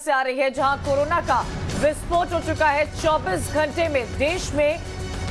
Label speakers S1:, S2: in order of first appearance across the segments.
S1: से आ रही है, जहां कोरोना का विस्फोट हो चुका है। 24 घंटे में देश में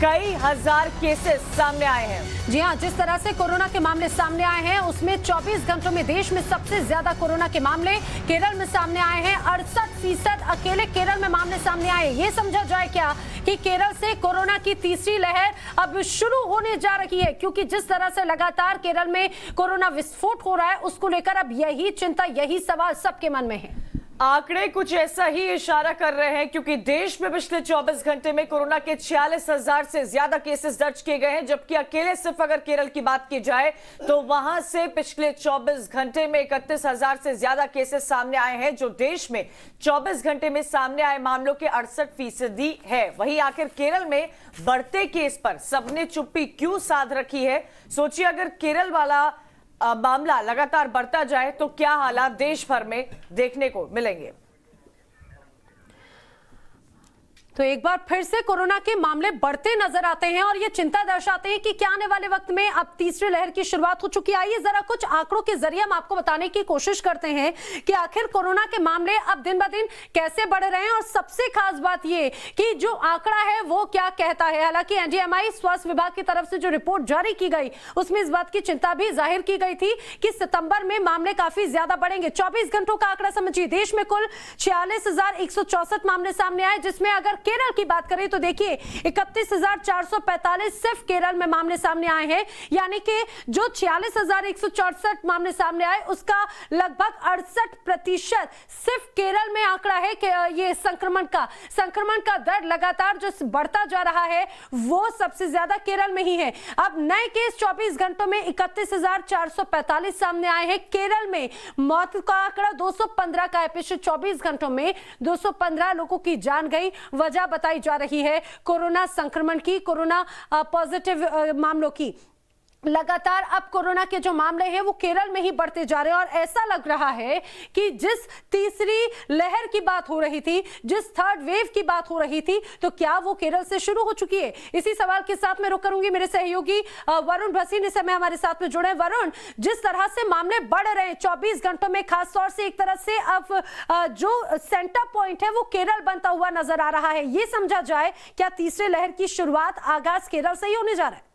S1: कई हजार केसेस सामने आए हैं।
S2: जी हां, जिस तरह से कोरोना के मामले सामने आए हैं उसमें 24 घंटों में देश में सबसे ज्यादा कोरोना के मामले केरल में सामने आए हैं। 68% अकेले केरल में मामले सामने आए। ये समझा जाए क्या कि केरल से कोरोना की तीसरी लहर अब शुरू होने जा रही है, क्योंकि जिस तरह से लगातार केरल में कोरोना विस्फोट हो रहा है उसको लेकर अब यही चिंता, यही सवाल सबके मन में है।
S1: आंकड़े कुछ ऐसा ही इशारा कर रहे हैं, क्योंकि देश में पिछले 24 घंटे में कोरोना के 46,000 से ज्यादा केसेस दर्ज किए गए हैं, जबकि अकेले सिर्फ अगर केरल की बात की जाए तो वहां से पिछले 24 घंटे में 31,000 से ज्यादा केसेस सामने आए हैं, जो देश में 24 घंटे में सामने आए मामलों के 68% है। वहीं आखिर केरल में बढ़ते केस पर सबने चुप्पी क्यों साध रखी है? सोचिए, अगर केरल वाला मामला लगातार बढ़ता जाए तो क्या हालात देश भर में देखने को मिलेंगे।
S2: तो एक बार फिर से कोरोना के मामले बढ़ते नजर आते हैं और ये चिंता दर्शाते हैं कि क्या आने वाले वक्त में अब तीसरी लहर की शुरुआत हो चुकी है। आइए जरा कुछ आंकड़ों के जरिए हम आपको बताने की कोशिश करते हैं कि आखिर कोरोना के मामले अब दिन ब दिन कैसे बढ़ रहे हैं। और सबसे खास बात ये कि जो आंकड़ा है वो क्या कहता है। हालांकि एनडीएमआई स्वास्थ्य विभाग की तरफ से जो रिपोर्ट जारी की गई उसमें इस बात की चिंता भी जाहिर की गई थी कि सितंबर में मामले काफी ज्यादा बढ़ेंगे। 24 घंटों का आंकड़ा समझिए, देश में कुल 46,164 मामले सामने आए, जिसमें अगर केरल की बात करें तो देखिए 31,445 सिर्फ केरल में मामले सामने आए हैं। यानी कि जो 46,164 मामले सामने आए उसका लगभग 68% सिर्फ केरल में आंकड़ा है कि ये संक्रमण का दर लगातार जो बढ़ता जा रहा है वो सबसे ज्यादा केरल में ही है। अब नए केस 24 घंटों में 31,445 सामने आए हैं। केरल में मौत का आंकड़ा 215 का है। पिछले 24 घंटों में 215 लोगों की जान गई। वजह बताई जा रही है कोरोना संक्रमण की, कोरोना पॉजिटिव मामलों की। लगातार अब कोरोना के जो मामले हैं वो केरल में ही बढ़ते जा रहे हैं और ऐसा लग रहा है कि जिस तीसरी लहर की बात हो रही थी, जिस थर्ड वेव की बात हो रही थी, तो क्या वो केरल से शुरू हो चुकी है? इसी सवाल के साथ मैं रुक करूंगी। मेरे सहयोगी वरुण भसीन इस समय हमारे साथ में जुड़े। वरुण, जिस तरह से मामले बढ़ रहे हैं 24 घंटों में, खासतौर से एक तरह से अब जो सेंटर पॉइंट है वो केरल बनता हुआ नजर आ रहा है। ये समझा जाए क्या तीसरी लहर की शुरुआत, आगाज केरल से ही होने जा रहा है?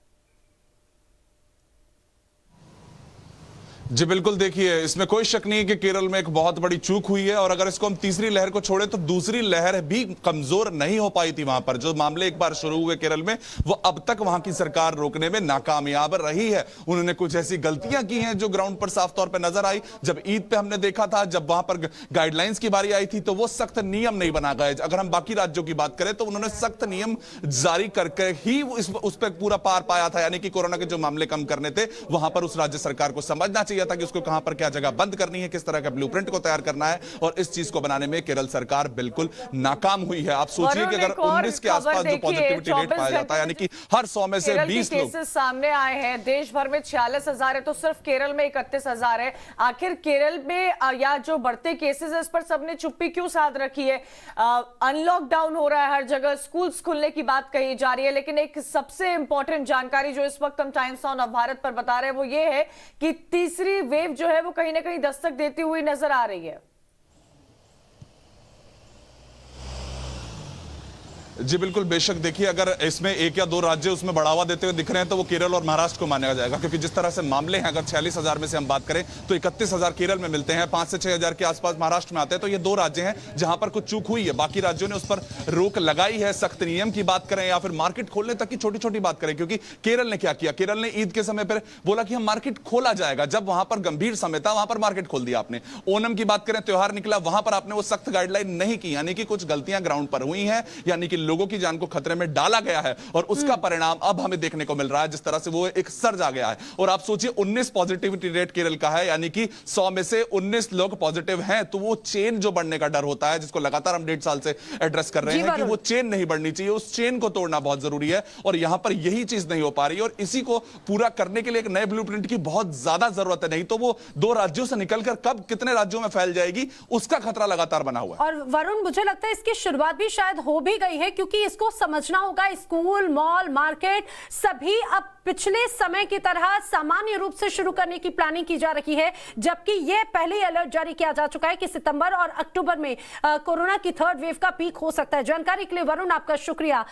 S3: जी बिल्कुल, देखिए इसमें कोई शक नहीं है कि केरल में एक बहुत बड़ी चूक हुई है और अगर इसको हम तीसरी लहर को छोड़े तो दूसरी लहर भी कमजोर नहीं हो पाई थी। वहां पर जो मामले एक बार शुरू हुए केरल में वो अब तक वहां की सरकार रोकने में नाकामयाब रही है। उन्होंने कुछ ऐसी गलतियां की हैं जो ग्राउंड पर साफ तौर पर नजर आई। जब ईद पे हमने देखा था, जब वहां पर गाइडलाइंस की बारी आई थी तो वो सख्त नियम नहीं बना गए। अगर हम बाकी राज्यों की बात करें तो उन्होंने सख्त नियम जारी करके ही उस पर पूरा पार पाया था। यानी कि कोरोना के जो मामले कम करने थे वहां पर उस राज्य सरकार को समझना चाहिए था कि उसको कहां पर क्या जगह बंद करनी है, किस तरह का ब्लूप्रिंट को तैयार करना है, और इस चीज को बनाने में केरल सरकार बिल्कुल नाकाम हुई है। आप सोचिए कि अगर 19 के आसपास जो पॉजिटिविटी रेट पाया जाता है, यानी कि हर 100 में से 20 लोग
S1: सामने आए हैं। देश भर में 46,000 है तो सिर्फ केरल में 31,000 है। आखिर केरल में या जो बढ़ते केसेस है इस पर सबने चुप्पी क्यों साध रखी है? अनलॉक डाउन हो रहा है हर जगह, स्कूल्स खुलने की बात कही जा रही है, लेकिन एक सबसे इंपॉर्टेंट जानकारी जो इस वक्त हम टाइम्स ऑन भारत पर बता रहे हैं वो ये है कि तीसरी वेव जो है वो कहीं ना कहीं दस्तक देती हुई नजर आ रही है।
S3: जी बिल्कुल, बेशक। देखिए, अगर इसमें एक या दो राज्य उसमें बढ़ावा देते हुए दिख रहे हैं तो वो केरल और महाराष्ट्र को माना जाएगा, क्योंकि जिस तरह से मामले हैं, अगर 46,000 में से हम बात करें तो 31,000 केरल में मिलते हैं, 5 से 6,000 के आसपास महाराष्ट्र में आते हैं। तो ये दो राज्य हैं जहां पर कुछ चूक हुई है। बाकी राज्यों ने उस पर रोक लगाई है। सख्त नियम की बात करें या फिर मार्केट खोलने तक की छोटी छोटी बात करें, क्योंकि केरल ने क्या किया, केरल ने ईद के समय पर बोला कि हम मार्केट खोला जाएगा। जब वहां पर गंभीर समय था वहां पर मार्केट खोल दिया आपने। ओणम की बात करें, त्योहार निकला, वहां पर आपने वो सख्त गाइडलाइन नहीं की। यानी कि कुछ गलतियां ग्राउंड पर हुई हैं, यानी कि लोगों की जान को खतरे में डाला गया है और उसका परिणाम अब हमें देखने को मिल रहा है। जिस तरह से वो एक सर्ज आ गया है और आप सोचिए 19 पॉजिटिविटी रेट केरल का है, यानी कि 100 में से 19 लोग पॉजिटिव हैं। तो वो चेन जो बढ़ने का डर होता है, जिसको लगातार हम 1.5 साल से एड्रेस कर रहे हैं कि वो चेन नहीं बढ़नी चाहिए, उस चेन को तोड़ना बहुत जरूरी है और यहां पर यही चीज नहीं हो पा रही है। और इसी को पूरा करने के लिए एक नए ब्लूप्रिंट की बहुत ज्यादा जरूरत है। नहीं तो वो दो राज्यों से निकलकर कब कितने राज्यों में फैल जाएगी उसका खतरा लगातार बना हुआ है।
S2: और वरुण, मुझे लगता है इसकी शुरुआत भी शायद हो भी गई है, क्योंकि इसको समझना होगा। स्कूल, मॉल, मार्केट सभी अब पिछले समय की तरह सामान्य रूप से शुरू करने की प्लानिंग की जा रही है, जबकि यह पहले ही अलर्ट जारी किया जा चुका है कि सितंबर और अक्टूबर में कोरोना की थर्ड वेव का पीक हो सकता है। जानकारी के लिए वरुण, आपका शुक्रिया।